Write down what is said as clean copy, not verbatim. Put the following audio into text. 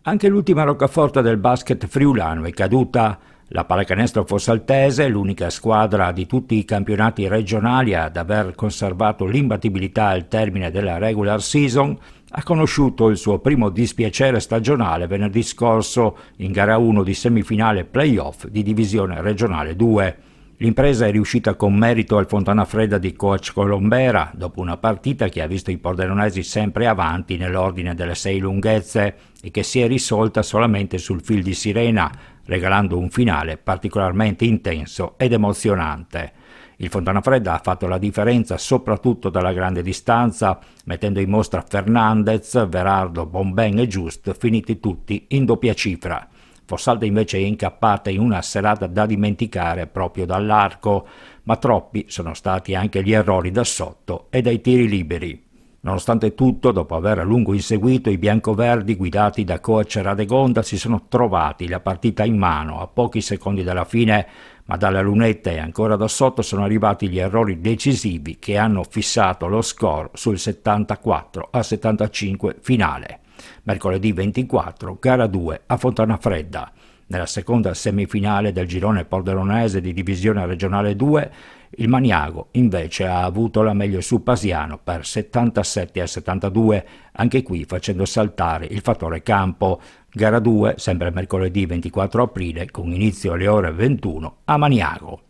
Anche l'ultima roccaforte del basket friulano è caduta. La Pallacanestro Fossaltese, l'unica squadra di tutti i campionati regionali ad aver conservato l'imbattibilità al termine della regular season, ha conosciuto il suo primo dispiacere stagionale venerdì scorso in gara 1 di semifinale playoff di divisione regionale 2. L'impresa è riuscita con merito al Fontana Fredda di coach Colombera, dopo una partita che ha visto i pordenonesi sempre avanti nell'ordine delle 6 lunghezze e che si è risolta solamente sul fil di sirena, regalando un finale particolarmente intenso ed emozionante. Il Fontana Fredda ha fatto la differenza soprattutto dalla grande distanza, mettendo in mostra Fernandez, Verardo, Bomben e Just, finiti tutti in doppia cifra. Fossalta invece è incappata in una serata da dimenticare proprio dall'arco, ma troppi sono stati anche gli errori da sotto e dai tiri liberi. Nonostante tutto, dopo aver a lungo inseguito, i biancoverdi guidati da coach Radegonda si sono trovati la partita in mano a pochi secondi dalla fine, ma dalla lunetta e ancora da sotto sono arrivati gli errori decisivi che hanno fissato lo score sul 74-75 finale. Mercoledì 24, gara 2 a Fontana Fredda. Nella seconda semifinale del girone pordenonese di divisione regionale 2, il Maniago invece ha avuto la meglio su Pasiano per 77-72, anche qui facendo saltare il fattore campo. Gara 2, sempre mercoledì 24 aprile, con inizio alle ore 21 a Maniago.